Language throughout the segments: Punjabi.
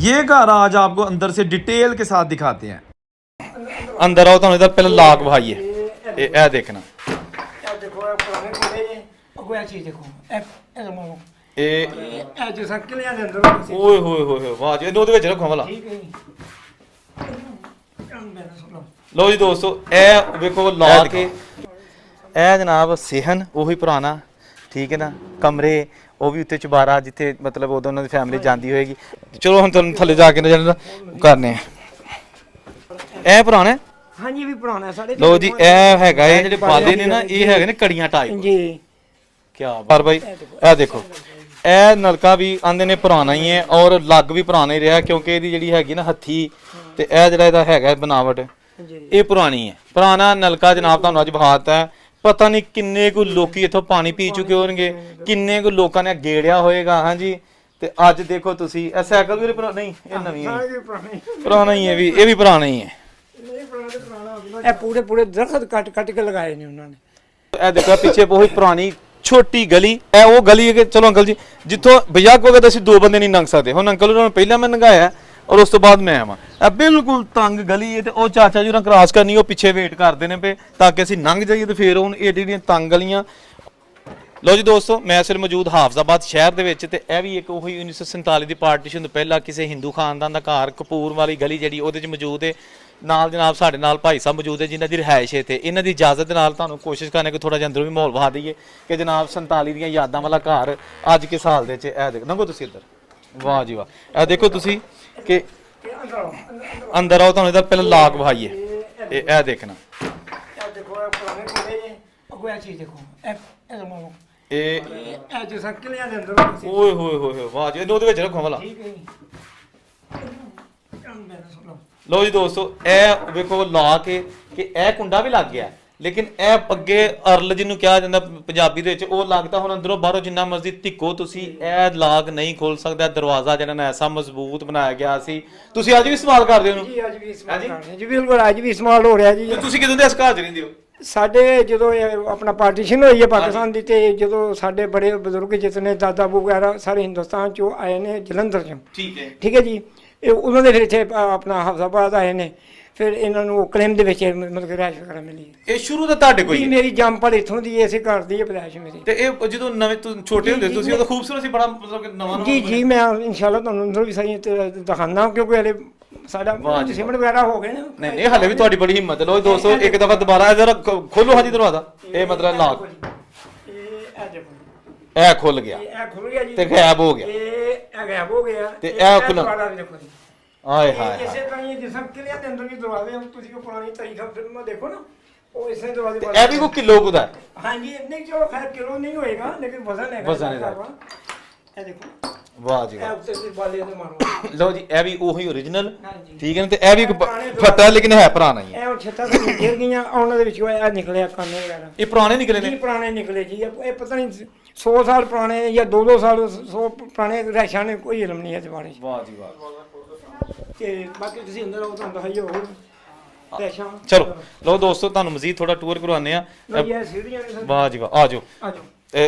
ये घर आज आपको अंदर से डिटेल के साथ दिखाते हैं। अंदर आओ, ਤੁਹਾਨੂੰ ਇਹਦਾ ਪਹਿਲਾਂ ਲਾਗ ਵਹਾਈਏ। ਇਹ ਦੇਖਣਾ, ਇਹ ਦੇਖੋ ਇਹ ਪੁਰਾਣੇ ਕੋਲੇ ਜੇ ਉਹ ਇਹ ਚੀਜ਼ ਦੇਖੋ ਇਹ ਜਮਾਓ ਇਹ ਜੋ ਸੰਕਲਿਆਂ ਦੇ ਅੰਦਰ ਓਏ ਹੋਏ ਹੋਏ ਵਾਹ ਜੀ, ਇਹਨੂੰ ਉਹਦੇ ਵਿੱਚ ਰੱਖੋ ਭਲਾ। ਠੀਕ ਹੈ ਜੀ ਮੇਰਾ ਸੁਣੋ। ਲਓ ਜੀ ਦੋਸਤੋ, ਇਹ ਵੇਖੋ ਲਾ ਕੇ ਇਹ ਜਨਾਬ ਸਿਹਨ ਉਹੀ ਪੁਰਾਣਾ, ਠੀਕ ਹੈ ਨਾ। ਕਮਰੇ ਉਹ ਵੀ ਉੱਤੇ ਚੁਬਾਰਾ ਜਿੱਥੇ ਮਤਲਬ ਉਦੋਂ ਉਹਨਾਂ ਦੀ ਫੈਮਿਲੀ ਜਾਂਦੀ ਹੋਏਗੀ। ਚਲੋ ਹੁਣ ਤੁਹਾਨੂੰ ਥੱਲੇ ਜਾ ਕੇ ਨਾ ਕਰਨੇ ਆ। ਇਹ ਪੁਰਾਣਾ ਹਾਂਜੀ ਵੀ ਪੁਰਾਣਾ ਸਾਡੇ। ਲਓ ਜੀ ਇਹ ਹੈਗਾ ਇਹ ਜਿਹੜੇ ਬਾਲੇ ਨੇ ਨਾ, ਇਹ ਹੈਗੇ ਨੇ ਕੜੀਆਂ ਟਾਈਪ ਜੀ। ਕੀ ਬਾਤ ਬਾਈ, ਇਹ ਦੇਖੋ ਇਹ ਨਲਕਾ ਵੀ ਆਂਦੇ ਨੇ ਪੁਰਾਣਾ ਹੀ ਹੈ ਔਰ ਲੱਗ ਵੀ ਪੁਰਾਣਾ ਹੀ ਰਿਹਾ, ਕਿਉਂਕਿ ਇਹਦੀ ਜਿਹੜੀ ਹੈਗੀ ਨਾ ਹੱਥੀ ਤੇ ਇਹ ਜਿਹੜਾ ਇਹਦਾ ਹੈਗਾ ਬਣਾਵਟ ਇਹ ਪੁਰਾਣੀ ਹੈ। ਪੁਰਾਣਾ ਨਲਕਾ ਜਨਾਬ ਤੁਹਾਨੂੰ ਅੱਜ ਵਿਖਾਤਾ ਹੈ। ਪਤਾ ਨਹੀਂ ਕਿੰਨੇ ਕੁ ਲੋਕੀ ਇੱਥੋਂ ਪਾਣੀ ਪੀ ਚੁੱਕੇ ਹੋਣਗੇ, ਕਿੰਨੇ ਕੁ ਲੋਕਾਂ ਨੇ ਗੇੜਿਆ ਹੋਏਗਾ। ਹਾਂਜੀ, ਤੇ ਅੱਜ ਦੇਖੋ ਤੁਸੀਂ ਇਹ ਸਾਈਕਲ ਵੀ ਨਹੀਂ, ਇਹ ਨਵੀਂ ਹੈ, ਪੁਰਾਣਾ ਹੀ ਹੈ ਵੀ, ਇਹ ਵੀ ਪੁਰਾਣਾ ਹੀ ਹੈ। ਇਹ ਪੂਰੇ ਪੂਰੇ ਦਰਖਤ ਕੱਟ ਕੇ ਲਗਾਏ ਨੇ ਉਹਨਾਂ ਨੇ। ਇਹ ਦੇਖੋ ਪਿੱਛੇ ਬਹੁਤ ਪੁਰਾਣੀ ਛੋਟੀ ਗਲੀ, ਇਹ ਉਹ ਗਲੀ ਹੈ ਕਿ ਚਲੋ ਅੰਕਲ ਜੀ ਜਿੱਥੋਂ ਬਜ਼ਾਕ ਹੋ ਗਿਆ ਤਾਂ ਅਸੀਂ ਦੋ ਬੰਦੇ ਨਹੀਂ ਲੰਘ ਸਕਦੇ। ਹੁਣ ਅੰਕਲ ਉਹਨਾਂ ਨੂੰ ਪਹਿਲਾਂ ਮੈਂ ਲੰਘਾਇਆ ਔਰ ਉਸ ਤੋਂ ਬਾਅਦ ਮੈਂ ਆਵਾਂ। ਇਹ ਬਿਲਕੁਲ ਤੰਗ ਗਲੀ ਹੈ ਤੇ ਉਹ ਚਾਚਾ ਜੀ ਉਹਨਾਂ ਕ੍ਰਾਸ ਕਰਨੀ, ਉਹ ਪਿੱਛੇ ਵੇਟ ਕਰਦੇ ਨੇ ਪਏ ਤਾਂ ਕਿ ਅਸੀਂ ਲੰਘ ਜਾਈਏ। ਤੇ ਫਿਰ ਹੁਣ ਇਹ ਜਿਹੜੀਆਂ ਤੰਗ ਗਲੀਆਂ। ਲਓ ਜੀ ਦੋਸਤੋ, ਮੈਂ ਸਿਰ ਮੌਜੂਦ ਹਾਫਜ਼ਾਬਾਦ ਸ਼ਹਿਰ ਦੇ ਵਿੱਚ, ਤੇ ਇਹ ਵੀ ਇੱਕ ਉਹੀ 1947 ਦੀ ਪਾਰਟੀਸ਼ਨ ਤੋਂ ਪਹਿਲਾਂ ਕਿਸੇ ਹਿੰਦੂ ਖਾਨਦਾਨ ਦਾ ਘਰ ਕਪੂਰ ਵਾਲੀ ਗਲੀ ਜਿਹੜੀ ਉਹਦੇ 'ਚ ਮੌਜੂਦ ਹੈ। ਨਾਲ ਜਨਾਬ ਸਾਡੇ ਨਾਲ ਭਾਈ ਸਾਹਿਬ ਮੌਜੂਦ ਹੈ ਜਿਨ੍ਹਾਂ ਦੀ ਰਿਹਾਇਸ਼ ਹੈ ਇੱਥੇ। ਇਹਨਾਂ ਦੀ ਇਜਾਜ਼ਤ ਦੇ ਨਾਲ ਤੁਹਾਨੂੰ ਕੋਸ਼ਿਸ਼ ਕਰਨੇ ਕਿ ਥੋੜਾ ਜਿਹਾ ਅੰਦਰੋਂ ਵੀ ਮਾਹੌਲ ਵਿਖਾ ਦਈਏ ਕਿ ਜਨਾਬ 47 ਦੀਆਂ ਯਾਦਾਂ ਵਾਲਾ ਘਰ ਅੱਜ ਕੇ ਸਾਲ ਦੇ 'ਚ। ਇਹ ਦੇਖੋ ਲੰਘੋ ਤੁਸੀਂ ਇੱਧਰ, ਵਾਹ ਜੀ ਵਾਹ। ਇਹ ਦੇਖੋ ਤੁਸੀਂ ਕਿ ਅੰਦਰ ਆਓ, ਤੁਹਾਨੂੰ ਇਹਦਾ ਪਹਿਲਾਂ ਲਾਗ ਵਹਾਈਏ। ਇਹ ਦੇਖਣਾ, ਇਹ ਦੇਖੋ ਇਹ ਪੁਰਾਣੇ ਕੋਲੇ ਜੇ ਉਹ ਇਹ ਚੀਜ਼ ਦੇਖੋ ਇਹ ਜਮਾਓ ਇਹ ਜੋ ਸੰਕਲਿਆਂ ਦੇ ਅੰਦਰ ਓਏ ਹੋਏ ਹੋਏ ਵਾਹ ਜੀ, ਇਹਨੂੰ ਉਹਦੇ ਵਿੱਚ ਰੱਖੋ ਭਲਾ। ਠੀਕ ਹੈ ਜੀ ਮੇਰਾ ਸੁਣੋ। ਲਓ ਜੀ ਦੋਸਤੋ, ਇਹ ਵੇਖੋ ਲਾ ਕੇ ਕਿ ਇਹ ਕੁੰਡਾ ਵੀ ਲੱਗ ਗਿਆ, ਲੇਕਿਨ ਇਹ ਅੱਗੇ ਅਰਲ ਜਿਹਨੂੰ ਕਿਹਾ ਜਾਂਦਾ ਪੰਜਾਬੀ ਦੇ ਵਿੱਚ, ਉਹ ਲੱਗਦਾ ਹੁਣ ਅੰਦਰੋਂ ਬਾਹਰੋਂ ਜਿੰਨਾ ਮਰਜ਼ੀ ਧਿੱਕੋ ਤੁਸੀਂ ਇਹ ਲਾਗ ਨਹੀਂ ਖੋਲ ਸਕਦਾ। ਦਰਵਾਜ਼ਾ ਜਿਹੜਾ ਨਾ ਐਸਾ ਮਜ਼ਬੂਤ ਬਣਾਇਆ ਗਿਆ ਸੀ। ਤੁਸੀਂ ਅੱਜ ਵੀ ਇਸਤੇਮਾਲ ਕਰਦੇ ਹੋ ਉਹਨੂੰ? ਜੀ ਅੱਜ ਵੀ ਇਸਤੇਮਾਲ ਕਰ ਰਹੇ ਜੀ, ਬਿਲਕੁਲ ਅੱਜ ਵੀ ਇਸਤੇਮਾਲ ਹੋ ਰਿਹਾ ਜੀ। ਤੇ ਤੁਸੀਂ ਕਿਦੋਂ ਦੇ ਇਸ ਘਰ 'ਚ ਰਹਿੰਦੇ ਹੋ? ਸਾਡੇ ਜਦੋਂ ਇਹ ਆਪਣਾ ਪਾਰਟੀਸ਼ਨ ਹੋਈ ਹੈ ਪਾਕਿਸਤਾਨ ਦੀ, ਤੇ ਜਦੋਂ ਸਾਡੇ ਬੜੇ ਬਜ਼ੁਰਗ ਜਿਤਨੇ ਦਾਦਾ ਬੂ ਵਗੈਰਾ ਸਾਰੇ ਹਿੰਦੁਸਤਾਨ ਚੋਂ ਆਏ ਨੇ, ਜਲੰਧਰ ਚੋਂ। ਠੀਕ ਹੈ ਜੀ। ਇਹ ਉਹਨਾਂ ਦੇ ਫਿਰ ਇੱਥੇ ਆਪਣਾ ਹਾਫਜ਼ਾਬਾਦ ਆਏ ਨੇ, ਫਿਰ ਇਹਨਾਂ ਨੂੰ ਕਲੇਮ ਦੇ ਵਿੱਚ ਮਤਲਬ ਰਿਹਾਇਸ਼ ਵਗੈਰਾ ਮਿਲੀ। ਇਹ ਸ਼ੁਰੂ ਤੋਂ ਤੁਹਾਡੇ ਕੋਈ ਮੇਰੀ ਜੰਮਪਲ ਇੱਥੋਂ ਦੀ, ਇਸੇ ਘਰ ਦੀ ਰਿਹਾਇਸ਼ ਮੇਰੀ। ਤੇ ਇਹ ਜਦੋਂ ਨਵੇਂ ਛੋਟੇ ਹੁੰਦੇ ਤੁਸੀਂ ਉਦੋਂ ਖੂਬਸੂਰਤ ਸੀ, ਬੜਾ ਮਤਲਬ ਕਿ ਨਵਾਂ ਜੀ ਜੀ। ਮੈਂ ਇਨਸ਼ਾਅੱਲਾ ਤੁਹਾਨੂੰ ਅੰਦਰ ਵੀ ਸਾਰੀ ਦਿਖਾਣਾ, ਕਿਉਂਕਿ ਹਲੇ ਸਾਡਾ ਸਿਮਟ ਵਗੈਰਾ ਹੋ ਗਏ ਨੇ। ਨਹੀਂ ਨਹੀਂ, ਹਲੇ ਵੀ ਤੁਹਾਡੀ ਬੜੀ ਹਿੰਮਤ। ਲੋ ਦੋਸਤੋ, ਇੱਕ ਦਫਾ ਦੁਬਾਰਾ ਜਰਾ ਖੋਲੋ ਹਾਂਜੀ ਦਰਵਾਜ਼ਾ। ਇਹ ਮਤਲਬ ਲਾਗ ਇਹ ਖੁੱਲ ਗਿਆ, ਇਹ ਖੁੱਲ ਗਿਆ ਜੀ ਤੇ ਗਾਇਬ ਹੋ ਗਿਆ। ਇਹ ਗਾਇਬ ਹੋ ਗਿਆ ਤੇ ਇਹ ਖੁੱਲ੍ਹਾ। ਆਏ ਹਾਏ ਇਸੇ ਤਰ੍ਹਾਂ ਹੀ ਜਿਸ ਕਿਲਿਆਂ ਦੇ ਅੰਦਰ ਵੀ ਦਰਵਾਜ਼ੇ ਹੁਣ ਤੁਸੀਂ ਕੋ ਪੁਰਾਣੀ ਤਾਰੀਖ ਫਿਲਮਾਂ ਦੇਖੋ ਨਾ, ਉਹ ਇਸੇ ਦਰਵਾਜ਼ੇ ਇਹ ਵੀ ਕੋ ਕਿਲੋ ਕੁ ਦਾ? ਹਾਂਜੀ ਨਹੀਂ, ਚਲੋ ਖੈਰ ਕਿਲੋ ਨਹੀਂ ਹੋਏਗਾ, ਲੇਕਿਨ ਵਜ਼ਨ ਹੈਗਾ। ਵਜ਼ਨ ਹੈਗਾ। ਇਹ ਦੇਖੋ, ਵਾਹ ਜੀ ਇਹ ਵਾਹ। ਉੱਤੇ ਦੀ ਬਾਲੇ ਦੇ ਮਾਰੋ। ਲਓ ਜੀ, ਇਹ ਵੀ ਉਹੀ ਓਰੀਜਨਲ, ਹਾਂਜੀ ਠੀਕ ਹੈ ਨਾ। ਤੇ ਇਹ ਵੀ ਫੱਟਾ ਲੇਕਿਨ ਹੈ ਪੁਰਾਣਾ ਹੀ ਹੈ। ਇਹ ਹੁਣ ਛੱਤਾਂ ਤੇ ਗਿਰ ਗਈਆਂ, ਉਹਨਾਂ ਦੇ ਵਿੱਚੋਂ ਇਹ ਨਿਕਲਿਆ ਕੰਨ ਵਗੈਰਾ। ਇਹ ਪੁਰਾਣੇ ਨਿਕਲੇ ਜੀ ਨੇ? ਪੁਰਾਣੇ ਨਿਕਲੇ ਜੀ। ਇਹ ਪਤਾ ਨਹੀਂ 100 ਸਾਲ ਪੁਰਾਣੇ ਜਾਂ 2-2 ਸਾਲ 100 ਪੁਰਾਣੇ ਰਹਿਸ਼ਾਂ ਨੇ, ਕੋਈ ਇਲਮ ਨਹੀਂ ਹੈ ਬਾਰੇ। ਵਾਹ ਜੀ ਵਾਹ। ਤੇ ਬਾਕੀ ਤੁਸੀਂ ਅੰਦਰ ਆਓ, ਤੁਹਾਨੂੰ ਦਿਖਾਈਏ ਹੋਰ ਰਹਿਸ਼ਾਂ। ਚਲੋ ਲਓ ਦੋਸਤੋ, ਤੁਹਾਨੂੰ ਮਜ਼ੀਦ ਥੋੜਾ ਟੂਰ ਕਰਵਾਉਂਦੇ ਆ। ਇਹ ਸੀੜੀਆਂ ਨੇ। ਵਾਹ ਜੀ ਵਾਹ, ਆ ਜਾਓ ਆ ਜਾਓ।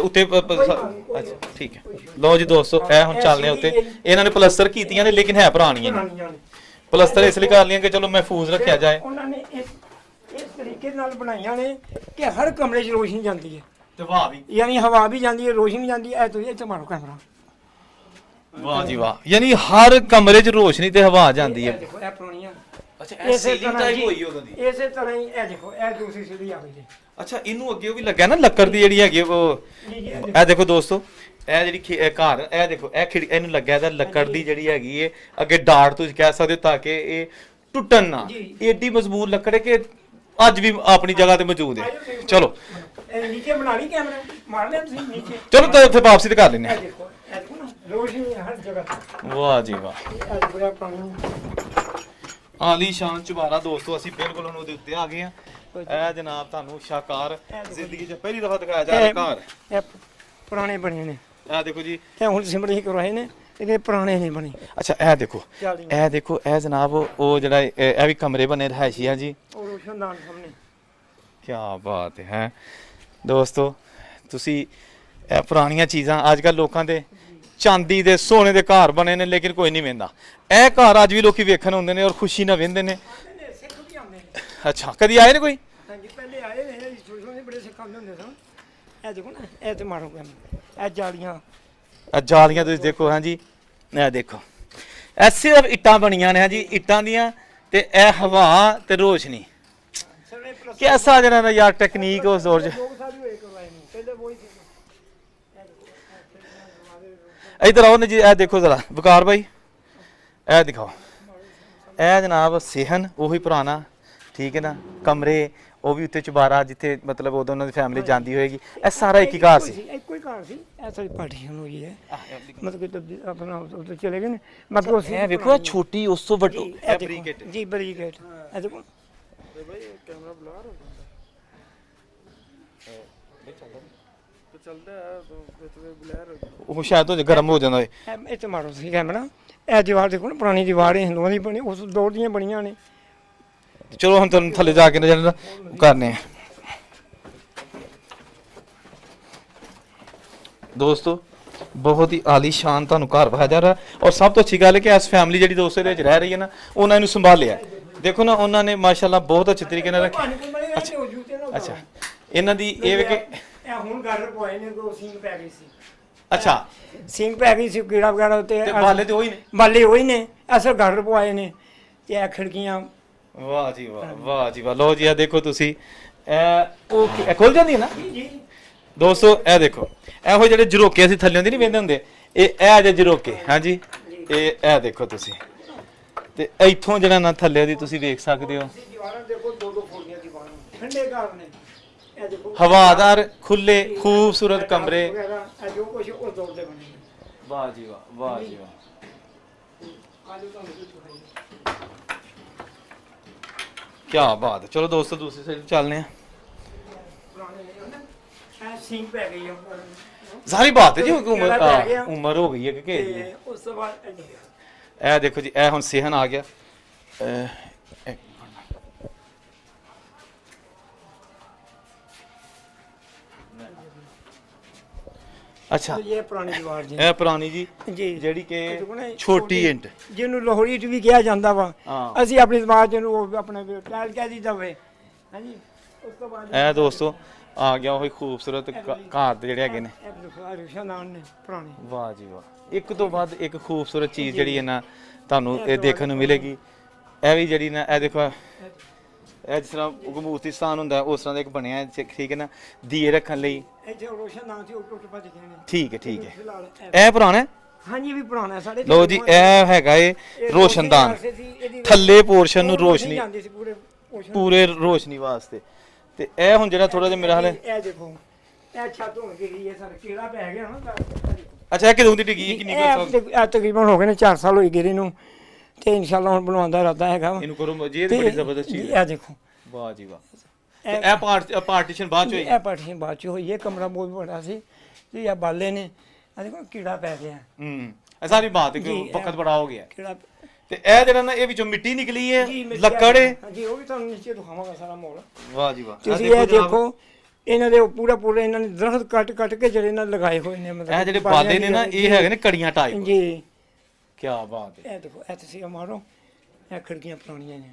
ਉੱਤੇ ਅੱਛਾ ਠੀਕ ਹੈ। ਲਓ ਜੀ ਦੋਸਤੋ, ਇਹ ਹੁਣ ਚੱਲਦੇ ਆ ਉੱਤੇ। ਇਹਨਾਂ ਨੇ ਪਲਸਤਰ ਕੀਤੀਆਂ ਨੇ ਲੇਕਿਨ ਹੈ ਪੁਰਾਣੀਆਂ ਨੇ। ਪਲਸਤਰ ਇਸ ਲਈ ਕਰ ਲਈਆਂ ਕਿ ਚਲੋ ਮਹਿਫੂਜ਼ ਰੱਖਿਆ ਜਾਏ। ਉਹਨਾਂ ਨੇ ਇਸ ਤਰੀਕੇ ਨਾਲ ਬਣਾਈਆਂ ਨੇ ਕਿ ਹਰ ਕਮਰੇ 'ਚ ਰੋਸ਼ਨੀ ਜਾਂਦੀ ਹੈ, ਤੇ ਵਾਹ ਵੀ, ਯਾਨੀ ਹਵਾ ਵੀ ਜਾਂਦੀ ਹੈ, ਰੋਸ਼ਨੀ ਜਾਂਦੀ ਹੈ। ਤੁਸੀਂ ਇੱਥੇ ਮਾਰੋ ਕੈਮਰਾ। ਵਾਹ ਜੀ ਵਾਹ, ਯਾਨੀ ਹਰ ਕਮਰੇ 'ਚ ਰੋਸ਼ਨੀ ਤੇ ਹਵਾ ਜਾਂਦੀ ਹੈ। ਦੇਖੋ ਇਹ ਪੁਰਾਣੀਆਂ। ਅੱਛਾ, ਇਹ ਸੀਲਿੰਗ ਟਾਈਪ ਹੋਈ ਉਦੋਂ ਦੀ। ਇਸੇ ਤਰ੍ਹਾਂ ਹੀ ਇਹ ਦੇਖੋ, ਇਹ ਦੂਸਰੀ ਸੀੜੀ ਆ ਗਈ ਜੀ। ਅੱਛਾ, ਇਹਨੂੰ ਅੱਗੇ ਉਹ ਵੀ ਲੱਗਾ ਨਾ ਲੱਕੜ ਦੀ ਜਿਹੜੀ ਹੈਗੀ ਉਹ। ਇਹ ਦੇਖੋ ਦੋਸਤੋ, ਇਹ ਜਿਹੜੀ ਘਰ, ਇਹ ਦੇਖੋ ਇਹ ਖਿੜਕੀ, ਇਹਨੂੰ ਲੱਗਾ ਇਹਦਾ ਲੱਕੜ ਦੀ ਜਿਹੜੀ ਹੈਗੀ ਏ ਅੱਗੇ ਡਾਟ ਤੁਸੀਂ ਕਹਿ ਸਕਦੇ ਹੋ, ਤਾਂ ਕਿ ਇਹ ਟੁੱਟਣ ਨਾ। ਏਡੀ ਮਜ਼ਬੂਤ ਲੱਕੜ ਹੈ ਕਿ ਅੱਜ ਵੀ ਆਪਣੀ ਜਗ੍ਹਾ ਤੇ ਮੌਜੂਦ ਹੈ। ਚਲੋ ਇਹ ਨੀਚੇ ਬਣਾ ਲਈ ਕੈਮਰਾ, ਮਾਰ ਲਿਆ ਤੁਸੀਂ ਨੀਚੇ। ਚਲੋ ਤਾਂ ਫਿਰ ਵਾਪਸੀ ਤੇ ਕਰ ਲੈਂਦੇ ਇਹ ਦੇਖੋ, ਇਹ ਦੇਖੋ ਨਾ ਰੋਸ਼ਨੀ ਹਰ ਜਗ੍ਹਾ। ਵਾਹ ਜੀ ਵਾਹ, ਇਹ ਬੜਾ ਪਾਣੀ। ਆਲੀਸ਼ਾਨ ਚੁਬਾਰਾ ਦੋਸਤੋ, ਅਸੀਂ ਬਿਲਕੁਲ ਹੁਣ ਉਹਦੇ ਉੱਤੇ ਆ ਗਏ ਆ। ਇਹ ਜਨਾਬ ਤੁਹਾਨੂੰ ਸ਼ਾਕਾਰ ਜ਼ਿੰਦਗੀ 'ਚ ਪਹਿਲੀ ਦਫਾ ਦਿਖਾਇਆ ਜਾ ਰਿਹਾ ਘਰ। ਇਹ ਪੁਰਾਣੇ ਬਣੇ ਨੇ। ਇਹ ਦੇਖੋ ਜੀ, ਇਹ ਹੁਣ ਸਿਮਟ ਹੀ ਕਰਵਾਏ ਨੇ, ਇਹ ਪੁਰਾਣੇ ਨਹੀਂ ਬਣੇ। ਅੱਛਾ ਇਹ ਦੇਖੋ, ਇਹ ਦੇਖੋ, ਇਹ ਜਨਾਬ ਉਹ ਜਿਹੜਾ ਇਹ ਵੀ ਕਮਰੇ ਬਣੇ ਰਹਾਇਸ਼ੀ ਆ ਜੀ। ਉਹ ਰੋਸ਼ਨਦਾਨ ਸਾਹਮਣੇ। ਕੀ ਬਾਤ ਹੈ ਦੋਸਤੋ, ਤੁਸੀਂ ਇਹ ਪੁਰਾਣੀਆਂ ਚੀਜ਼ਾਂ ਅੱਜ ਕੱਲ੍ਹ ਲੋਕਾਂ ਦੇ ਚਾਂਦੀ ਦੇ ਸੋਨੇ ਦੇ ਘਰ ਬਣੇ ਨੇ, ਲੇਕਿਨ ਕੋਈ ਨਹੀਂ ਵੇਂਦਾ। ਇਹ ਘਰ ਅੱਜ ਵੀ ਲੋਕੀ ਵੇਖਣ ਆਉਂਦੇ ਨੇ ਔਰ ਖੁਸ਼ੀ ਨਾਲ ਵੇਂਦੇ ਨੇ। ਅੱਛਾ, ਕਦੀ ਆਏ ਨੇ ਕੋਈ? ਹਾਂਜੀ, ਪਹਿਲੇ ਆਏ ਨੇ, ਛੋਟੇ ਬੜੇ ਸਿੱਖ ਆਉਂਦੇ ਹੁੰਦੇ ਸਨ। ਇਹ ਦੇਖੋ ਨਾ, ਇਹ ਤੇ ਮਾਰੋ ਕੰਮ, ਇਹ ਜਾਲੀਆਂ ਤੁਸੀਂ ਦੇਖੋ। ਹਾਂਜੀ, ਇਹ ਦੇਖੋ, ਇਹ ਸਿਰਫ ਇੱਟਾਂ ਬਣੀਆਂ ਨੇ। ਹਾਂਜੀ, ਇੱਟਾਂ ਦੀਆਂ, ਤੇ ਇਹ ਹਵਾ ਤੇ ਰੋਸ਼ਨੀ। ਕਿਹਦਾ ਜਣਾ ਦਾ ਯਾਰ ਟੈਕਨੀਕ ਉਸ ਦੌਰ 'ਚ। ਇਧਰ ਆਓ ਨੇ ਜੀ, ਇਹ ਦੇਖੋ ਜ਼ਰਾ ਵਕਾਰ ਭਾਈ, ਇਹ ਦਿਖਾਓ। ਇਹ ਜਨਾਬ ਸਹਿਨ ਉਹੀ ਪੁਰਾਣਾ, ਠੀਕ ਹੈ ਨਾ। ਕਮਰੇ ਉਹ ਵੀ ਉੱਤੇ ਚੁਬਾਰਾ, ਜਿੱਥੇ ਮਤਲਬ ਉਦੋਂ ਉਹਨਾਂ ਦੀ ਫੈਮਿਲੀ ਜਾਂਦੀ ਹੋਏਗੀ। ਇਹ ਸਾਰਾ ਇੱਕ ਹੀ ਘਰ ਸੀ, ਇੱਕੋ ਹੀ ਘਰ ਸੀ। ਇਹ ਸਾਰੀ ਪਾਰਟੀਸ਼ਨ ਹੋਈ ਹੈ, ਮਤਲਬ ਕਿ ਆਪਣਾ ਉੱਧਰ ਚਲੇ ਗਏ ਨੇ। ਮਤਲਬ ਇਹ ਵੇਖੋ, ਇਹ ਛੋਟੀ ਉਸ ਤੋਂ ਵੱਡੀ ਬਰੀਕੇਟ ਜੀ, ਬਰੀਕੇਟ। ਇਹ ਦੇਖੋ ਭਾਈ ਕੈਮਰਾ ਬਲਾਰ ਹੋ ਜਾਂਦਾ ਚੱਲਦਾ ਹੈ ਵਿੱਚ ਬਲੈਰ ਹੋ ਜਾਂਦਾ। ਉਹ ਸ਼ਾਇਦ ਉਹ ਗਰਮ ਹੋ ਜਾਂਦਾ ਏ। ਇਹ ਤੇ ਮਾਰੋ ਸੀ ਕੈਮਰਾ। ਇਹ ਦੀਵਾਰ ਦੇਖੋ ਨਾ, ਪੁਰਾਣੀ ਦੀਵਾਰ ਹੈ, ਹਿੰਦੂਆਂ ਦੀ ਬਣੀ, ਉਸ ਦੌਰ ਦੀਆਂ ਬਣੀਆਂ ਨੇ। ਚਲੋ ਹੁਣ ਤੁਹਾਨੂੰ ਥੱਲੇ ਜਾ ਕੇ ਨਜ਼ਰ ਕਰਨੇ ਆ। ਦੋਸਤੋ, ਬਹੁਤ ਹੀ ਆਲੀਸ਼ਾਨ ਤੁਹਾਨੂੰ ਘਰ ਵਿਖਾਇਆ ਜਾ ਰਿਹਾ। ਔਰ ਸਭ ਤੋਂ ਅੱਛੀ ਗੱਲ ਹੈ ਕਿ ਇਸ ਫੈਮਿਲੀ ਜਿਹੜੀ ਦੋਸਤੋ ਦੇ ਵਿੱਚ ਰਹਿ ਰਹੀ ਹੈ ਨਾ, ਉਹਨਾਂ ਨੂੰ ਸੰਭਾਲਿਆ। ਦੇਖੋ ਨਾ, ਉਹਨਾਂ ਨੇ ਮਾਸ਼ਾਅੱਲਾ ਬਹੁਤ ਅੱਛੇ ਤਰੀਕੇ ਨਾਲ ਰੱਖਿਆ। ਅੱਛਾ, ਇਹਨਾਂ ਦੀ ਇਹ ਵੇ ਕਿ ਇਹ ਹੁਣ ਘਰ ਪਵਾਏ ਨੇ, ਦੋ ਸਿੰਘ ਪੈ ਗਈ ਸੀ। ਅੱਛਾ, ਸਿੰਘ ਪੈ ਗਈ ਸੀ, ਕੀੜਾ ਵਗੈਰਾ ਤੇ ਬਾਲੇ ਤੇ ਉਹੀ ਨੇ, ਬਾਲੇ ਉਹੀ ਨੇ। ਅਸਲ ਘਰ ਪਵਾਏ ਨੇ ਤੇ ਇਹ ਖਿੜਕੀਆਂ। ਵਾਹ ਜੀ ਵਾਹ, ਵਾਹ ਜੀ ਵਾਹ। ਲਓ ਜੀ, ਇਹ ਦੇਖੋ ਤੁਸੀਂ, ਇਹ ਉਹ ਖੁੱਲ ਜਾਂਦੀ ਹੈ ਨਾ ਜੀ ਦੋਸਤੋ। ਇਹ ਦੇਖੋ, ਇਹੋ ਜਿਹੜੇ ਜਰੋਕੇ ਅਸੀਂ ਥੱਲੇ ਹੁੰਦੇ ਨਹੀਂ ਵੇਂਦੇ ਹੁੰਦੇ, ਇਹ ਜੇ ਜਰੋਕੇ। ਹਾਂਜੀ, ਇਹ ਦੇਖੋ ਤੁਸੀਂ, ਤੇ ਇੱਥੋਂ ਜਿਹੜਾ ਨਾ ਥੱਲੇ ਦੀ ਤੁਸੀਂ ਵੇਖ ਸਕਦੇ ਹੋ। ਦੀਵਾਰਾਂ ਦੇਖੋ, 2-2 ਫੁੱਟ ਦੀਆਂ ਦੀਵਾਰਾਂ, ਠੰਡੇ ਘਰ ਨੇ। ਇਹ ਦੇਖੋ, ਹਵਾਦਾਰ, ਖੁੱਲੇ, ਖੂਬਸੂਰਤ ਕਮਰੇ। ਇਹ ਜੋ ਕੁਝ ਉਸ ਦੌਰ ਦੇ ਬਣੇ ਨੇ। ਵਾਹ ਜੀ ਵਾਹ, ਵਾਹ ਜੀ ਵਾਹ। ਆਜੋ ਤੁਹਾਨੂੰ ਕੁਝ ਦਿਖਾਈਏ। ਕੀ ਬਾਤ ਹੈ। ਚਲੋ ਦੋਸਤੋ, ਦੂਸਰੀ ਸਾਈਡ ਚੱਲਨੇ ਆ। ਪੁਰਾਣੇ ਨੇ ਨਾ, ਇਹ ਸਿੰਘ ਪੈ ਗਈ ਆ। ਸਾਰੀ ਬਾਤ ਹੈ ਜੀ, ਕਿਹੜਾ ਪੈ ਗਿਆ? ਉਮਰ ਹੋ ਗਈ ਹੈ ਕਿ ਤੇ ਉਸ ਤੋਂ ਬਾਅਦ ਇਹ ਦੇਖੋ ਜੀ, ਇਹ ਹੁਣ ਸਹਿਨ ਆ ਗਿਆ। ਅੱਛਾ, ਇਹ ਪੁਰਾਣੀ ਦੀਵਾਰ ਜੀ। ਇਹ ਪੁਰਾਣੀ ਜੀ, ਜੀ ਜਿਹੜੀ ਕਿ ਛੋਟੀ ਇੰਟ, ਜਿਹਨੂੰ ਲੋਹੜੀ ਚ ਵੀ ਕਿਹਾ ਜਾਂਦਾ ਵਾ। ਹਾਂ। ਅਸੀਂ ਆਪਣੀ ਜ਼ਬਾਨ ਚ ਇਹਨੂੰ ਉਹ ਆਪਣੇ ਟੈਲ ਕਹਿ ਦਿੱਤਾ ਵੇ। ਹਾਂਜੀ, ਉਸ ਤੋਂ ਬਾਅਦ ਇਹ ਦੋਸਤੋ ਆ ਗਿਆ ਉਹੀ ਖੂਬਸੂਰਤ ਘਰ ਦੇ ਜਿਹੜੇ ਹੈਗੇ ਨੇ। ਇਹ ਦੇਖੋ, ਰਿਸ਼ਾਨਾਨ ਨੇ ਪੁਰਾਣੇ। ਵਾਹ ਜੀ ਵਾਹ, ਇੱਕ ਤੋਂ ਬਾਅਦ ਇੱਕ ਖੂਬਸੂਰਤ ਚੀਜ਼ ਜਿਹੜੀ ਹੈ ਨਾ ਤੁਹਾਨੂੰ ਇਹ ਦੇਖਣ ਨੂੰ ਮਿਲੇਗੀ। ਇਹ ਵੀ ਜਿਹੜੀ ਨਾ, ਇਹ ਦੇਖੋ, ਇਹ ਜਿਸ ਤਰ੍ਹਾਂ ਮੂਰਤੀ ਸਥਾਨ ਹੁੰਦਾ ਉਸ ਤਰ੍ਹਾਂ ਦਾ ਇੱਕ ਬਣਿਆ, ਠੀਕ ਹੈ ਨਾ, ਦੀਏ ਰੱਖਣ ਲਈ। ਇੱਥੇ ਰੋਸ਼ਨਾਨ ਸੀ, ਉਹ ਟੁੱਟ ਭੱਜ ਗਏ ਨੇ। ਠੀਕ ਹੈ, ਠੀਕ ਹੈ। ਫਿਲਹਾਲ ਇਹ ਪੁਰਾਣਾ ਹੈ। ਹਾਂਜੀ, ਵੀ ਪੁਰਾਣਾ ਹੈ ਸਾਡੇ। ਲੋ ਜੀ, ਇਹ ਹੈਗਾ ਏ ਰੋਸ਼ਨਦਾਨ। ਥੱਲੇ ਪੋਰਸ਼ਨ ਨੂੰ ਰੋਸ਼ਨੀ, ਜਾਂਦੀ ਸੀ ਪੂਰੇ ਪੂਰੇ ਰੋਸ਼ਨੀ ਵਾਸਤੇ। ਤੇ ਇਹ ਹੁਣ ਜਿਹੜਾ ਥੋੜਾ ਜਿਹਾ ਮੇਰਾ ਹਾਲ ਹੈ। ਇਹ ਦੇਖੋ, ਇਹ ਛੱਤ ਹੋਣ ਗਈ ਹੈ ਸਰ, ਕੀੜਾ ਪੈ ਗਿਆ ਨਾ। ਅੱਛਾ, ਇਹ ਕਿਦੋਂ ਦੀ ਡਿੱਗੀ ਹੈ, ਕਿੰਨੀ ਕੁ? ਤਕਰੀਬਨ ਹੋ ਗਏ ਨੇ 4 ਸਾਲ ਹੋਈ ਗਿਰੀ ਨੂੰ, ਤੇ ਇਨਸ਼ਾਅੱਲਾ ਹੁਣ ਬਣਾਉਣ ਦਾ ਇਰਾਦਾ ਹੈਗਾ। ਇਹਨੂੰ ਕਰੋ ਜੀ, ਇਹ ਬੜੀ ਜ਼ਬਰਦਸਤ ਚੀਜ਼ ਹੈ। ਇਹ ਦੇਖੋ, ਵਾਹ ਜੀ ਵਾਹ। ਇਹ ਪਾਰਟੀਸ਼ਨ ਬਾਅਦ ਚ ਹੋਈ? ਇਹ ਪਾਰਟੀਸ਼ਨ ਬਾਅਦ ਚ ਹੋਈ ਹੈ। ਕਮਰਾ ਬਹੁਤ ਵੱਡਾ ਸੀ ਤੇ ਇਹ ਬਾਲੇ ਨੇ। ਆ ਦੇਖੋ, ਕੀੜਾ ਪੈ ਗਿਆ। ਇਹ ਸਾਰੀ ਬਾਤ ਹੈ ਕਿ ਵਕਤ ਬੜਾ ਹੋ ਗਿਆ। ਕੀੜਾ ਤੇ ਇਹ ਜਿਹੜਾ ਨਾ, ਇਹ ਵਿੱਚੋਂ ਮਿੱਟੀ ਨਿਕਲੀ ਹੈ, ਲੱਕੜ ਹੈ। ਹਾਂਜੀ, ਉਹ ਵੀ ਤੁਹਾਨੂੰ ਨੀਚੇ ਦਿਖਾਵਾਂਗਾ ਸਾਰਾ ਮਾਹੌਲ। ਵਾਹ ਜੀ ਵਾਹ। ਤੁਸੀਂ ਇਹ ਦੇਖੋ, ਇਹਨਾਂ ਦੇ ਪੂਰਾ ਇਹਨਾਂ ਨੇ ਦਰਖਤ ਕੱਟ ਕੇ ਜਿਹੜੇ ਇਹਨਾਂ ਲਗਾਏ ਹੋਏ ਨੇ। ਮਤਲਬ ਇਹ ਜਿਹੜੇ ਬਾਲੇ ਨੇ ਨਾ, ਇਹ ਹੈਗੇ ਨੇ ਕੜੀਆਂ ਟਾਈਪ। ਜੀ, ਕੀ ਬਾਤ ਹੈ। ਇਹ ਦੇਖੋ, ਇਹ ਤੁਸੀਂ ਮਾਰੋ, ਇਹ ਖਿੜਕੀਆਂ ਪੁਰਾਣੀਆਂ ਨੇ।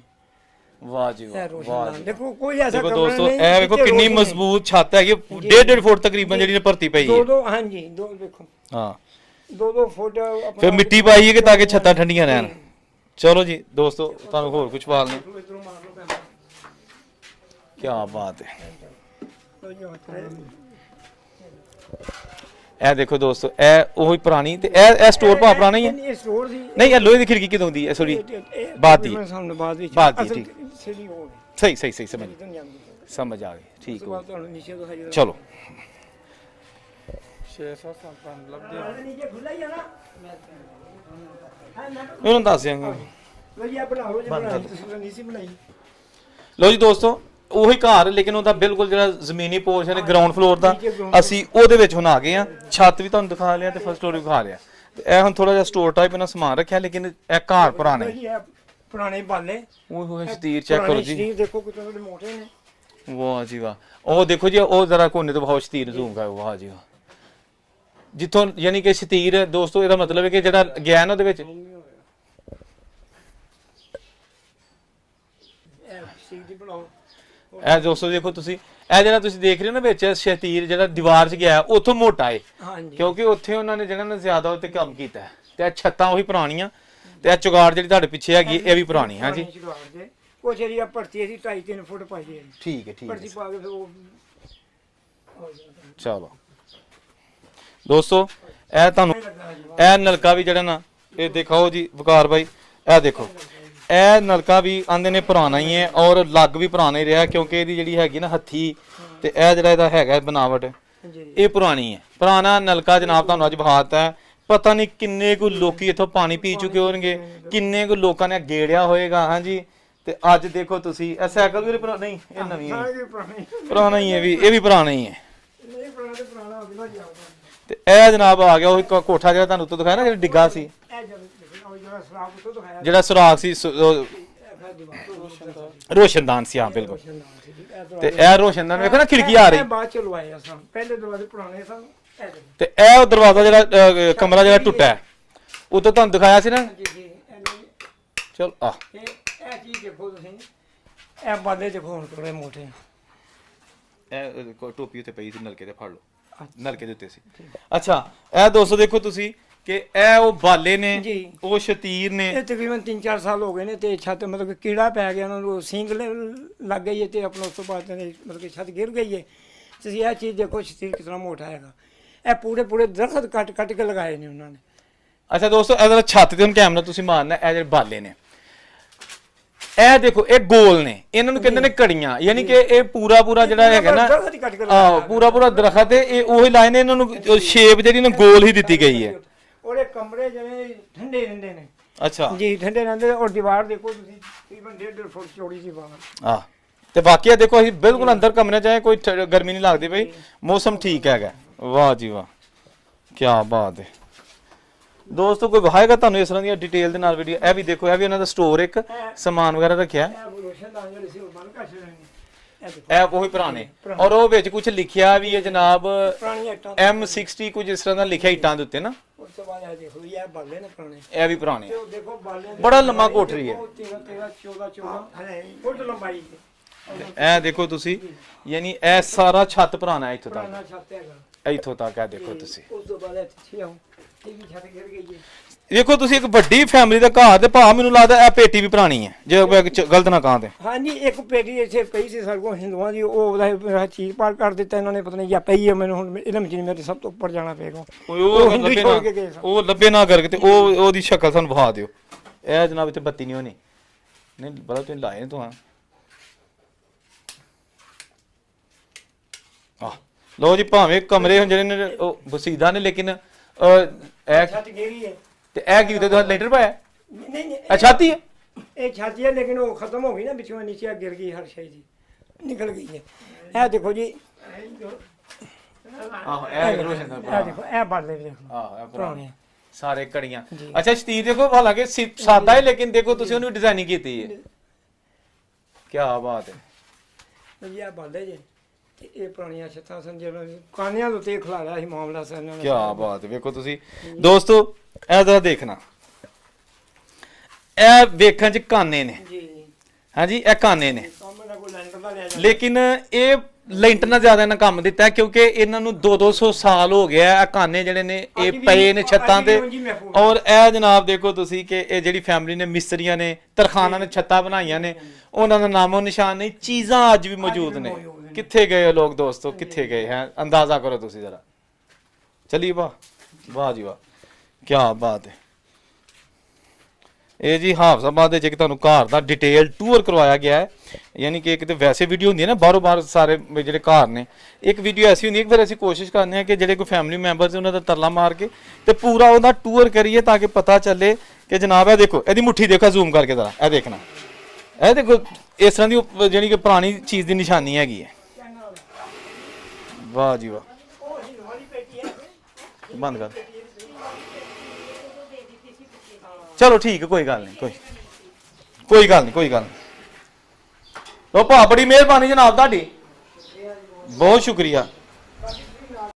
ਵਾਹ ਜੀ ਵਾਹ, ਵਾਹ ਜੀ। ਦੇਖੋ, ਕੋਈ ਐਸਾ ਦੇਖੋ ਕਮਰਾ ਦੋਸਤੋ, ਨਹੀਂ ਇਹ ਵੇਖੋ ਕਿੰਨੀ ਮਜ਼ਬੂਤ ਛੱਤ ਹੈਗੀ, 1.5 ਫੁੱਟ ਤਕਰੀਬਨ ਜਿਹੜੀ ਨੇ ਭਰਤੀ ਪਈ ਹੈ। ਦੋ ਹਾਂਜੀ, ਦੋ ਦੇਖੋ, ਹਾਂ, 2 ਫੁੱਟ ਆਪਣਾ। ਫਿਰ ਮਿੱਟੀ ਪਾਈ ਹੈ ਕਿ ਤਾਂ ਕਿ ਛੱਤਾਂ ਠੰਡੀਆਂ ਰਹਿਣ। ਚਲੋ ਜੀ ਦੋਸਤੋ, ਤੁਹਾਨੂੰ ਹੋਰ ਕੁਝ ਪਾਲ ਨਹੀਂ। ਇਧਰੋਂ ਮਾਰ ਲਓ ਕੈਮਰਾ। ਕੀ ਬਾਤ ਹੈ। ਲਓ ਜੀ, ਇਹ ਦੇਖੋ ਦੋਸਤੋ, ਇਹ ਉਹੀ ਪੁਰਾਣੀ, ਤੇ ਇਹ ਸਟੋਰ ਭਾ ਪੁਰਾਣਾ ਹੀ ਹੈ। ਇਹ ਸਟੋਰ ਸੀ। ਨਹੀਂ, ਇਹ ਲੋਹੇ ਦੀ ਖਿੜਕੀ ਕਿਦੋਂ ਦੀ ਹੈ? ਸੌਰੀ, ਬਾਤ ਦੀ। ਸਾਹਮਣੇ ਬਾਅਦ ਵਿੱਚ ਬਾਅਦ ਦੀ, ਠੀਕ। ਸਿੱਧੀ ਹੋ ਗਈ, ਸਹੀ ਸਹੀ ਸਹੀ, ਸਮਝ ਇਧਰ ਜਾਂਦੀ। ਸਮਝ ਆ ਗਈ, ਠੀਕ ਉਸ ਤੋਂ ਹੋ ਬਾਅਦ ਤੁਹਾਨੂੰ ਨੀਚੇ ਤੋਂ ਹਜੇ ਚਲੋ। 6-7 ਸਾਲ ਪੁਰਾਣਾ ਲੱਭਦੇ। ਨੀਚੇ ਖੁੱਲਾ ਹੀ ਆ ਨਾ। ਉਹਨੂੰ ਦੱਸ ਦਿਆਂਗੇ। ਲਓ ਜੀ, ਆ ਬਣਾਓ ਜੀ, ਬਣਾਈ ਤੁਸੀਂ ਨਹੀਂ ਸੀ ਬਣਾਈ। ਲੋ ਜੀ ਦੋਸਤੋ, ਉਹੀ ਘਰ, ਲੇਕਿਨ ਉਹਦਾ ਬਿਲਕੁਲ ਜਿਹੜਾ ਜ਼ਮੀਨੀ ਪੋਰਸ਼ਨ ਹੈ ਗਰਾਊਂਡ ਫਲੋਰ ਦਾ, ਅਸੀਂ ਉਹਦੇ ਵਿੱਚ ਹੁਣ ਆ ਗਏ ਆ। ਛੱਤ ਵੀ ਤੁਹਾਨੂੰ ਦਿਖਾ ਲਿਆ ਤੇ ਫਸਟ ਫਲੋਰ ਵੀ ਦਿਖਾ ਲਿਆ। ਤੇ ਇਹ ਹੁਣ ਥੋੜਾ ਜਿਹਾ ਸਟੋਰ ਟਾਈਪ ਇਹਨਾਂ ਸਮਾਨ ਰੱਖਿਆ, ਲੇਕਿਨ ਇਹ ਘਰ ਪੁਰਾਣਾ ਹੈ। ਜੀ, ਇਹ ਪੁਰਾਣੇ ਬਾਲੇ। ਓਏ ਹੋਏ, ਸਟੀਰ ਚੈੱਕ ਕਰੋ ਜੀ। ਸਟੀਰ ਦੇਖੋ, ਕਿੰਨੇ ਦੇ ਮੋਟੇ ਨੇ। ਵਾਹ ਜੀ ਵਾਹ। ਉਹ ਦੇਖੋ ਜੀ, ਉਹ ਜ਼ਰਾ ਕੋਨੇ ਤੋਂ ਬਹੁਤ ਸਟੀਰ ਜ਼ੂਮ ਕਰ। ਵਾਹ ਜੀ ਵਾਹ, ਜਿੱਥੋਂ ਯਾਨੀ ਕਿ ਸ਼ਤੀਰ ਦੋਸਤੋ ਇਹਦਾ ਮਤਲਬ ਹੈ ਕਿ ਜਿਹੜਾ ਗਿਆ ਨਾ ਉਹਦੇ ਵਿੱਚ ਇਹ ਦੋਸਤੋ ਦੇਖੋ ਤੁਸੀਂ ਇਹ ਜਿਹੜਾ ਤੁਸੀਂ ਦੇਖ ਰਹੇ ਹੋ ਨਾ ਵਿੱਚ ਸ਼ਤੀਰ ਜਿਹੜਾ ਦੀਵਾਰ 'ਚ ਗਿਆ ਉੱਥੋਂ ਮੋਟਾ ਹੈ ਹਾਂਜੀ ਕਿਉਂਕਿ ਉੱਥੇ ਉਹਨਾਂ ਨੇ ਜਿਹੜਾ ਨਾ ਜ਼ਿਆਦਾ ਉੱਤੇ ਕੰਮ ਕੀਤਾ ਹੈ ਤੇ ਇਹ ਛੱਤਾਂ ਉਹੀ ਪੁਰਾਣੀਆਂ ਤੇ ਇਹ ਚੁਗਾੜ ਜਿਹੜੀ ਤੁਹਾਡੇ ਪਿੱਛੇ ਹੈਗੀ ਇਹ ਵੀ ਪੁਰਾਣੀ ਹਾਂਜੀ ਕੁਛ ਏਰੀਆ ਭਰਤੀ ਸੀ 2.5-3 ਫੁੱਟ ਪਾਈ ਹੈ ਠੀਕ ਹੈ ਭਰਤੀ ਪਾ ਕੇ ਫਿਰ ਉਹ ਚਲੋ ਦੋਸਤੋ ਇਹ ਤੁਹਾਨੂੰ ਇਹ ਨਲਕਾ ਵੀ ਜਿਹੜਾ ਨਾ ਇਹ ਦਿਖਾਓ ਜੀ ਵਕਾਰ ਬਾਈ ਇਹ ਦੇਖੋ ਇਹ ਨਲਕਾ ਵੀ ਆਂਦੇ ਨੇ ਪੁਰਾਣਾ ਹੀ ਹੈ ਔਰ ਲੱਗ ਵੀ ਪੁਰਾਣਾ ਹੀ ਰਿਹਾ ਕਿਉਂਕਿ ਇਹਦੀ ਜਿਹੜੀ ਹੈਗੀ ਨਾ ਹੱਥੀ ਤੇ ਇਹ ਜਿਹੜਾ ਇਹਦਾ ਹੈਗਾ ਬਣਾਵਟ ਇਹ ਪੁਰਾਣੀ ਹੈ ਪੁਰਾਣਾ ਨਲਕਾ ਜਨਾਬ ਤੁਹਾਨੂੰ ਅੱਜ ਵਿਖਾਤਾ ਹੈ ਪਤਾ ਨਹੀਂ ਕਿੰਨੇ ਕੁ ਲੋਕੀ ਇੱਥੋਂ ਪਾਣੀ ਪੀ ਚੁੱਕੇ ਹੋਣਗੇ ਕਿੰਨੇ ਕੁ ਲੋਕਾਂ ਨੇ ਗੇੜਿਆ ਹੋਏਗਾ ਹਾਂਜੀ ਤੇ ਅੱਜ ਦੇਖੋ ਤੁਸੀਂ ਇਹ ਸਾਈਕਲ ਵੀ ਪੁਰਾਣਾ ਨਹੀਂ ਇਹ ਨਵੀਂ ਹੈ ਪੁਰਾਣਾ ਹੀ ਹੈ ਵੀ ਇਹ ਵੀ ਪੁਰਾਣਾ ਹੀ ਹੈ ਤੇ ਇਹ ਜਨਾਬ ਆ ਗਿਆ ਉਹ ਕੋਠਾ ਜਿਹੜਾ ਤੁਹਾਨੂੰ ਉੱਤੋਂ ਦਿਖਾਇਆ ਨਾ ਜਿਹੜਾ ਡਿੱਗਾ ਸੀ ਜਿਹੜਾ ਸੁਰਾਖ ਸੀ ਰੋਸ਼ਨਦਾਨ ਸੀ ਹਾਂ ਬਿਲਕੁਲ ਤੇ ਇਹ ਰੋਸ਼ਨਦਾਨ ਵੇਖੋ ਨਾ ਖਿੜਕੀ ਆ ਰਹੀ ਬਾਅਦ ਚ ਲਵਾਏ ਆ ਸਨ ਪਹਿਲੇ ਦਰਵਾਜ਼ੇ ਪੁਰਾਣੇ ਸਨ ਤੇ ਇਹ ਦਰਵਾਜ਼ਾ ਜਿਹੜਾ ਕਮਰਾ ਜਿਹੜਾ ਟੁੱਟਾ ਹੈ ਉਤੋਂ ਤੁਹਾਨੂੰ ਦਿਖਾਇਆ ਸੀ ਨਾ ਚਲ ਆ ਇਹ ਚੀਜ਼ ਦੇਖੋ ਤੁਸੀਂ ਇਹ ਬਾਲੇ ਦੇਖੋ ਹੁਣ ਥੋੜੇ ਮੋਟੇ ਇਹ ਟੋਪੀ ਉੱਤੇ ਪਈ ਸੀ ਨਲਕੇ ਤੇ ਫੜ ਲਓ ਨਲਕੇ ਦੇ ਉੱਤੇ ਸੀ ਅੱਛਾ ਇਹ ਦੋਸਤੋ ਦੇਖੋ ਤੁਸੀਂ ਕਿ ਇਹ ਉਹ ਬਾਲੇ ਨੇ ਉਹ ਸ਼ਤੀਰ ਨੇ ਇਹ ਤਕਰੀਬਨ 3-4 ਸਾਲ ਹੋ ਗਏ ਨੇ ਤੇ ਛੱਤ ਮਤਲਬ ਕਿ ਕੀੜਾ ਪੈ ਗਿਆ ਉਹਨਾਂ ਨੂੰ ਸਿੰਗ ਲੱਗ ਗਈ ਹੈ ਤੇ ਆਪਣਾ ਉਸ ਤੋਂ ਬਾਅਦ ਮਤਲਬ ਕਿ ਛੱਤ ਗਿਰ ਗਈ ਹੈ ਤੁਸੀਂ ਇਹ ਚੀਜ਼ ਦੇਖੋ ਸ਼ਤੀਰ ਕਿਤਨਾ ਮੋਟਾ ਹੈਗਾ ਇਹ ਪੂਰੇ ਦਰਖਤ ਕੱਟ ਕੇ ਲਗਾਏ ਨੇ ਉਹਨਾਂ ਨੇ ਅੱਛਾ ਦੋਸਤੋ ਇਹਦਾ ਛੱਤ ਤੇ ਹੁਣ ਕੈਮਰਾ ਤੁਸੀਂ ਮਾਰਨਾ ਇਹ ਜਿਹੜੇ ਬਾਲੇ ਨੇ ਇਹ ਦੇਖੋ ਇਹ ਗੋਲ ਨੇ ਇਹਨਾਂ ਨੂੰ ਕਹਿੰਦੇ ਨੇ ਕੜੀਆਂ ਯਾਨੀ ਕਿ ਇਹ ਪੂਰਾ ਜਿਹੜਾ ਹੈਗਾ ਨਾ ਆਹ ਪੂਰਾ ਦਰਖਤ ਹੈ ਇਹ ਉਹੀ ਲਾਏ ਨੇ ਇਹਨਾਂ ਨੂੰ ਸ਼ੇਪ ਜਿਹੜੀ ਨਾ ਗੋਲ ਹੀ ਦਿੱਤੀ ਗਈ ਹੈ ਉਹਦੇ ਕਮਰੇ ਜਿਵੇਂ ਠੰਡੇ ਰਹਿੰਦੇ ਨੇ ਅੱਛਾ ਜੀ ਠੰਡੇ ਰਹਿੰਦੇ ਔਰ ਦੀਵਾਰ ਦੇਖੋ ਤੁਸੀਂ ਤਕਰੀਬਨ 1.5 ਫੁੱਟ ਚੌੜੀ ਸੀ ਬਾਹਰ ਆ ਤੇ ਬਾਕੀ ਇਹ ਦੇਖੋ ਅਸੀਂ ਬਿਲਕੁਲ ਅੰਦਰ ਕਮਰੇ 'ਚ ਆਏ ਕੋਈ ਗਰਮੀ ਨਹੀਂ ਲੱਗਦੀ ਪਈ ਮੌਸਮ ਠੀਕ ਹੈਗਾ ਵਾਹ ਜੀ ਵਾਹ ਕੀ ਬਾਤ ਹੈ ਦੋਸਤੋ ਕੋਈ ਵਿਖਾਏਗਾ ਤੁਹਾਨੂੰ ਇਸ ਤਰ੍ਹਾਂ ਦੀਆਂ ਡਿਟੇਲ ਦੇ ਨਾਲ ਵੀਡੀਓ ਇਹ ਵੀ ਦੇਖੋ ਇਹ ਵੀ ਉਹਨਾਂ ਦਾ ਸਟੋਰ ਇੱਕ ਸਮਾਨ ਵਗੈਰਾ ਰੱਖਿਆ ਇਹ ਉਹੀ ਪੁਰਾਣੇ ਔਰ ਉਹ ਵਿੱਚ ਕੁਝ ਲਿਖਿਆ ਵੀ ਹੈ ਜਨਾਬ M60 ਕੁਝ ਇਸ ਤਰ੍ਹਾਂ ਦਾ ਲਿਖਿਆ ਇੱਟਾਂ ਦੇ ਉੱਤੇ ਨਾ ਉਸ ਤੋਂ ਬਾਅਦ ਇਹ ਦੇਖੋ ਇਹ ਬਾਲੇ ਨੇ ਪੁਰਾਣੇ ਇਹ ਵੀ ਪੁਰਾਣੇ ਉਹ ਦੇਖੋ ਬਾਲੇ ਬੜਾ ਲੰਮਾ ਕੋਠਰੀ ਹੈ 14 ਫੁੱਟ ਲੰਬਾਈ ਇਹ ਦੇਖੋ ਤੁਸੀਂ ਯਾਨੀ ਇਹ ਸਾਰਾ ਛੱਤ ਪੁਰਾਣਾ ਹੈ ਇੱਥੋਂ ਪੁਰਾਣਾ ਤੱਕ ਛੱਤ ਹੈਗਾ ਇੱਥੋਂ ਤੱਕ ਇਹ ਦੇਖੋ ਤੁਸੀਂ ਉਸ ਤੋਂ ਬਾਅਦ ਇੱਥੇ ਆਉਂ ਇਹ ਵੀ ਛੱਤ ਗਿਰ ਗਈ ਹੈ ਦੇਖੋ ਤੁਸੀਂ ਇੱਕ ਵੱਡੀ ਫੈਮਿਲੀ ਦਾ ਘਰ ਤੇ ਭਾ ਮੈਨੂੰ ਲੱਗਦਾ ਇਹ ਪੇਟੀ ਵੀ ਪੁਰਾਣੀ ਹੈ ਜੇ ਗਲਤ ਨਾ ਕਹਾਂ ਤੇ ਹਾਂਜੀ ਇੱਕ ਪੇਟੀ ਇੱਥੇ ਪਈ ਸੀ ਸਾਡੇ ਕੋਲ ਹਿੰਦੂਆਂ ਦੀ ਉਹ ਉਹਦਾ ਚੀਜ਼ ਪਾਰ ਕਰ ਦਿੱਤਾ ਇਹਨਾਂ ਨੇ ਪਤਾ ਨਹੀਂ ਜਾਂ ਪਈ ਹੈ ਮੈਨੂੰ ਹੁਣ ਇਹਨਾਂ ਵਿੱਚ ਮੇਰੇ ਸਭ ਤੋਂ ਉੱਪਰ ਜਾਣਾ ਪਏਗਾ ਉਹ ਲੱਭੇ ਨਾ ਕਰਕੇ ਤੇ ਉਹਦੀ ਸ਼ਕਲ ਸਾਨੂੰ ਵਿਖਾ ਦਿਓ ਇਹ ਜਨਾਬ ਇੱਥੇ ਬੱਤੀ ਨਹੀਂ ਹੋਣੀ ਨਹੀਂ ਬੜਾ ਤੁਸੀਂ ਲਾਏ ਨੇ ਤੁਹਾਂ ਆ ਲੋ ਜੀ ਭਾਵੇਂ ਕਮਰੇ ਹੁਣ ਜਿਹੜੇ ਨੇ ਉਹ ਵਸੀਦਾ ਨੇ ਲੇਕਿਨ ਇਹ ਛੱਤ ਗਿਰੀ ਹੈ ਤੇ ਇਹ ਕੀ ਤੇ ਲੈਂਟਰ ਪਾਇਆ ਨਹੀਂ ਇਹ ਛਾਤੀ ਹੈ ਇਹ ਛੱਤ ਹੈ ਲੇਕਿਨ ਉਹ ਖਤਮ ਹੋ ਗਈ ਨਾ ਵਿੱਚੋਂ ਨੀਚੇ ਗਿਰ ਗਈ ਹਰ ਸ਼ੈ ਦੀ ਨਿਕਲ ਗਈ ਹੈ ਇਹ ਦੇਖੋ ਜੀ ਆਹ ਇਹ ਰੋਸ਼ਨ ਦਾ ਇਹ ਦੇਖੋ ਇਹ ਬਾਲੇ ਦੇਖੋ ਆਹ ਇਹ ਪੁਰਾਣੇ ਸਾਰੇ ਕੜੀਆਂ ਅੱਛਾ ਸ਼ਤੀਰ ਦੇਖੋ ਹਾਲਾਂਕਿ ਸਾਦਾ ਹੈ ਲੇਕਿਨ ਦੇਖੋ ਤੁਸੀਂ ਉਹਨੂੰ ਡਿਜ਼ਾਈਨਿੰਗ ਕੀਤੀ ਹੈ ਕੀ ਬਾਤ ਹੈ ਇਹ ਬਾਲੇ ਜੇ ਤੇ ਇਹ ਪੁਰਾਣੀਆਂ ਛੱਤਾਂ ਸਨ ਜਿਹੜਾ ਕਾਨਿਆਂ ਦੇ ਉੱਤੇ ਖਿਲਾਰਿਆ ਸੀ ਮਾਮਲਾ ਸਨ ਇਹਨਾਂ ਨੇ ਕੀ ਬਾਤ ਹੈ ਵੇਖੋ ਤੁਸੀਂ ਦੋਸਤੋ ਇਹ ਜ਼ਰਾ ਦੇਖਣਾ ਇਹ ਵੇਖਣ ਚ ਕਾਨੇ ਨੇ ਜੀ ਹਾਂਜੀ ਇਹ ਕਾਨੇ ਨੇ ਸਾਹਮਣੇ ਕੋਈ ਲੈਂਟਰ ਦਾ ਲਿਆ ਲੇਕਿਨ ਇਹ ਲੈਂਟਰ ਨਾਲ ਜ਼ਿਆਦਾ ਇਹਨਾਂ ਕੰਮ ਦਿੱਤਾ ਕਿਉਂਕਿ ਇਹਨਾਂ ਨੂੰ 200 ਸਾਲ ਹੋ ਗਿਆ ਇਹ ਕਾਨੇ ਜਿਹੜੇ ਨੇ ਇਹ ਪਏ ਨੇ ਛੱਤਾਂ ਤੇ ਔਰ ਇਹ ਜਨਾਬ ਦੇਖੋ ਤੁਸੀਂ ਕਿ ਇਹ ਜਿਹੜੀ ਫੈਮਿਲੀ ਨੇ ਮਿਸਤਰੀਆਂ ਨੇ ਤਰਖਾਨਾਂ ਨੇ ਛੱਤਾਂ ਬਣਾਈਆਂ ਨੇ ਉਹਨਾਂ ਦਾ ਨਾਮੋ ਨਿਸ਼ਾਨ ਨਹੀਂ ਚੀਜ਼ਾਂ ਅੱਜ ਵੀ ਮੌਜੂਦ ਨੇ ਕਿੱਥੇ ਗਏ ਲੋਕ ਦੋਸਤੋ ਕਿੱਥੇ ਗਏ ਹੈ ਅੰਦਾਜ਼ਾ ਕਰੋ ਤੁਸੀਂ ਜ਼ਰਾ ਚਲਿਏ ਵਾਹ ਜੀ ਵਾਹ ਕੀ ਬਾਤ ਹੈ ਇਹ ਜੀ ਹਾਫਜ਼ਾਬਾਦ ਦੇ ਵਿੱਚ ਤੁਹਾਨੂੰ ਘਰ ਦਾ ਡਿਟੇਲ ਟੂਰ ਕਰਵਾਇਆ ਗਿਆ ਹੈ ਯਾਨੀ ਕਿ ਇੱਕ ਤੇ ਵੈਸੇ ਵੀਡੀਓ ਹੁੰਦੀ ਹੈ ਨਾ ਬਾਹਰੋਂ ਬਾਹਰ ਸਾਰੇ ਜਿਹੜੇ ਘਰ ਨੇ ਇੱਕ ਵੀਡੀਓ ਐਸੀ ਹੁੰਦੀ ਹੈ ਕਿ ਫਿਰ ਅਸੀਂ ਕੋਸ਼ਿਸ਼ ਕਰਨੇ ਹਾਂ ਕਿ ਜਿਹੜੇ ਕੋਈ ਫੈਮਿਲੀ ਮੈਂਬਰਸ ਉਹਨਾਂ ਦਾ ਤਰਲਾ ਮਾਰ ਕੇ ਤੇ ਪੂਰਾ ਉਹਦਾ ਟੂਰ ਕਰੀਏ ਤਾਂ ਕਿ ਪਤਾ ਚੱਲੇ ਕਿ ਜਨਾਬ ਇਹ ਦੇਖੋ ਇਹਦੀ ਮੁੱਠੀ ਦੇਖੋ ਜ਼ੂਮ ਕਰਕੇ ਜ਼ਰਾ ਇਹ ਦੇਖਣਾ ਇਹ ਦੇਖੋ ਇਸ ਤਰ੍ਹਾਂ ਦੀ ਜਿਹੜੀ ਕਿ ਪੁਰਾਣੀ ਚੀਜ਼ ਦੀ ਨਿਸ਼ਾਨੀ ਹੈਗੀ ਹੈ ਵਾਹ ਜੀ ਵਾਹ ਬੰਦ ਕਰ ਚਲੋ ਠੀਕ ਹੈ ਕੋਈ ਗੱਲ ਨਹੀਂ ਕੋਈ ਗੱਲ ਨਹੀਂ ਲੋ ਭਾ ਬੜੀ ਮਿਹਰਬਾਨੀ ਜਨਾਬ ਤੁਹਾਡੀ ਬਹੁਤ ਸ਼ੁਕਰੀਆ